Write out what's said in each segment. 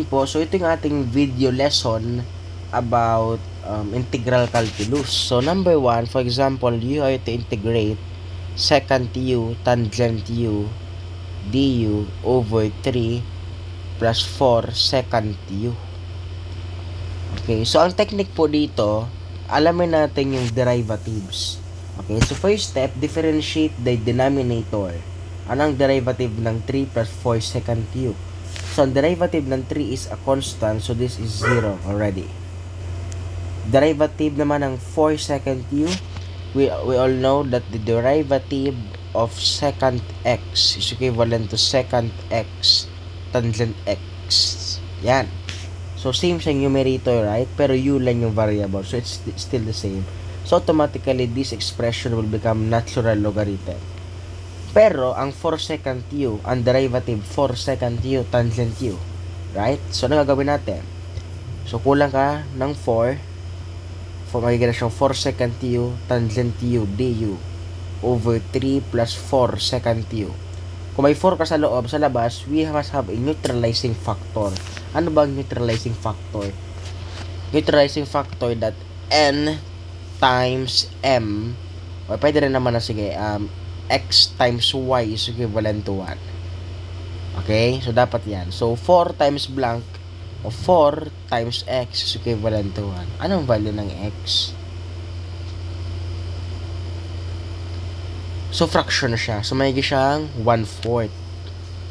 Ayun po, so ito yung ating video lesson about integral calculus. So number 1, for example, you are to integrate secant u tangent u du over 3 plus 4 secant u. Okay, so ang technique po dito, alamin natin yung derivatives. Okay, so first step, differentiate the denominator. Anong derivative ng 3 plus 4 secant u? So, ang derivative ng 3 is a constant. So, this is 0 already. Derivative naman ng 4 secant u. We all know that the derivative of secant x is equivalent to secant x tangent x. Yan. So, same sa numerator, right? Pero u lang yung variable. So, it's still the same. So, automatically, this expression will become natural logarithm. Pero, ang 4 secant u, ang derivative 4 secant u tangent u. Right? So, ano gagawin natin? So, kulang ka ng 4. Magiging siyang 4 secant u tangent u du over 3 plus 4 secant u. Kung may 4 ka sa loob, sa labas, we must have a neutralizing factor. Ano ba ang neutralizing factor? Neutralizing factor that n times m, o pwede rin naman na sige, x times y is equivalent to 1. Okay? So, dapat yan. So, 4 times blank o 4 times x is equivalent to 1. Anong value ng x? So, fraction na siya. So, may siyang 1/4.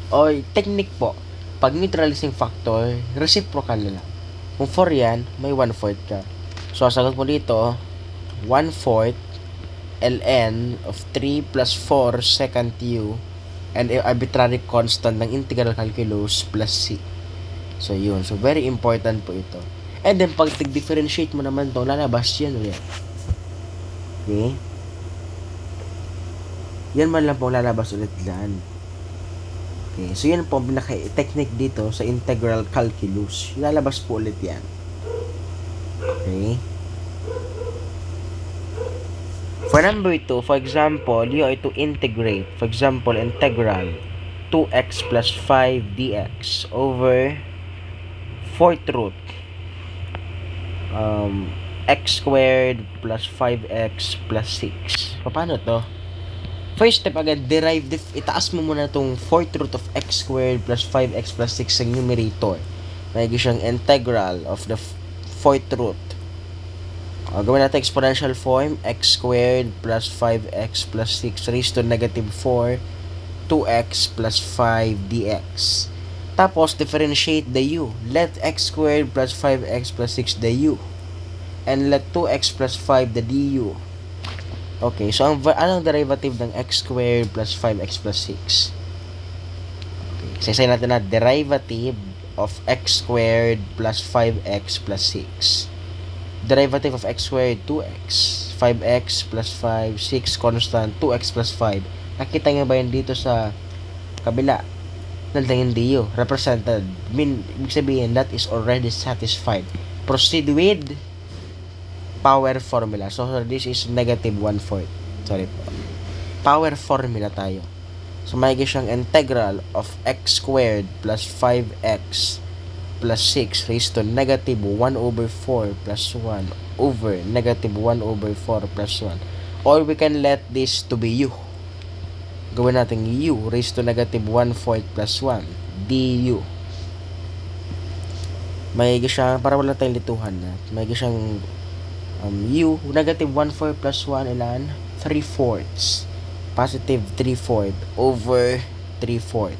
O, technique po. Pag neutralizing factor, reciprocal na lang. Kung 4 yan, may 1/4 ka. So, ang sagot mo dito, 1/4 ln of 3 plus 4 secant u and arbitrary constant ng integral calculus plus c. So, yun. So, very important po ito. And then, pag differentiate mo naman ito, lalabas yan ulit. Okay? Yan man lang po lalabas ulit dyan. Okay? So, yan po ang pinaka-technique dito sa integral calculus. Lalabas po ulit yan. Okay? For number 2, for example, you are to integrate, for example, integral 2x plus 5 dx over 4th root x squared plus 5x plus 6. Paano to? First step agad, derive, itaas mo muna itong 4th root of x squared plus 5x plus 6 sa numerator. May siyang integral of the 4th root. Gawin natin exponential form, x squared plus 5x plus 6 raised to negative 4, 2x plus 5 dx. Tapos, differentiate the u. Let x squared plus 5x plus 6 the u. And let 2x plus 5 the du. Okay, so anong derivative ng x squared plus 5x plus 6? Okay, saysay natin na derivative of x squared plus 5x plus 6. Derivative of x squared, 2x. 5x plus 5, 6 constant, 2x plus 5. Nakita nyo ba yun dito sa kabila? Nandang yung du, represented. Ibig sabihin, that is already satisfied. Proceed with power formula. So, this is negative 1/4. Sorry po. Power formula tayo. So, may siyang integral of x squared plus 5x plus 6 raised to negative 1 over 4 plus 1 over negative 1 over 4 plus 1. Or we can let this to be u. Gawin natin u raised to negative 1/4 plus 1 du. May siyang, para wala tayong lituhan na, may siyang u, negative 1/4 plus 1 ilan? 3/4. Positive 3/4 over 3/4.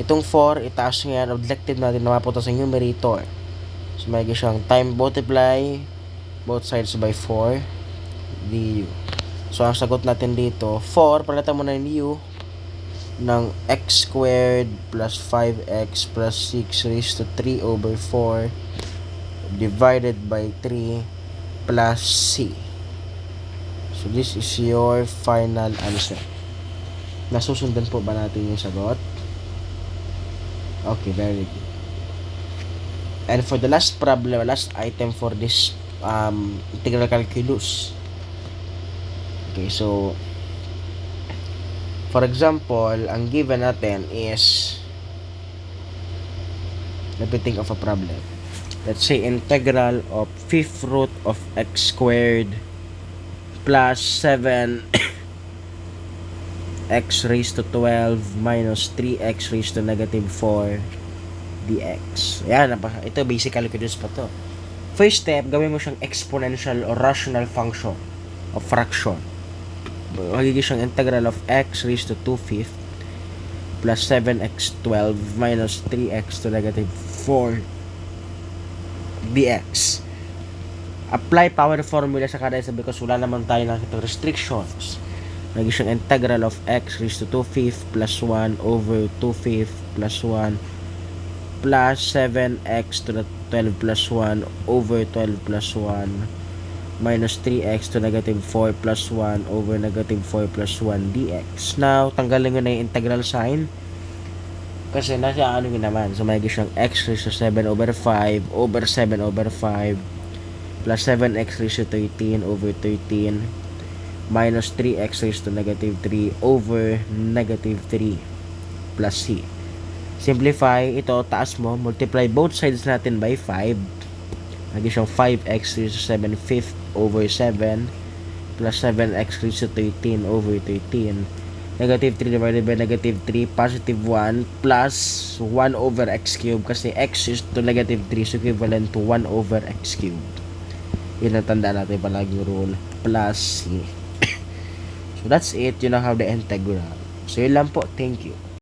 Itong 4, itaas nga yan, objective natin na mapunta sa numerator. So, may siyang time multiply both sides by 4 du. So, ang sagot natin dito, 4, palitan mo na yung u ng x squared plus 5x plus 6 raised to 3 over 4 divided by 3 plus c. So, this is your final answer. Nasusundan po ba natin yung sagot? Okay, very good. And for the last problem, last item for this integral calculus. Okay, so for example, ang given natin is Let me think of a problem. Let's say integral of 5th root of x squared plus 7 x raised to 12 minus 3x raised to negative 4 dx. Yan, ito basic calculus pa to. First step, gawin mo siyang exponential or rational function of fraction. Magiging siyang integral of x raised to 2/5 plus 7x 12 minus 3x to negative 4 dx. Apply power formula sa kada isa because wala naman tayo nakita restrictions. Magiging siyang integral of x raised to 2/5 plus 1 over 2/5 plus 1 plus 7x to the 12 plus 1 over 12 plus 1 minus 3x to negative 4 plus 1 over negative 4 plus 1 dx. Now, tanggalin nyo na yung integral sign kasi nasa ano yun naman. So, magiging siyang x raised to 7 over 5 over 7 over 5 plus 7x raised to 13 over 13 minus 3x raised to negative 3 over negative 3 plus c. Simplify, ito, taas mo, multiply both sides natin by 5. Magiging siyang 5x raised to 7 5th over 7 plus 7x raised to 13 over 13. Negative 3 divided by negative 3, positive 1 plus 1 over x cubed kasi x is to negative 3 is equivalent to 1 over x cubed. Yun ang tandaan natin palaging rule. Plus c. So that's it. You now have the integral. So yun lang po. Thank you.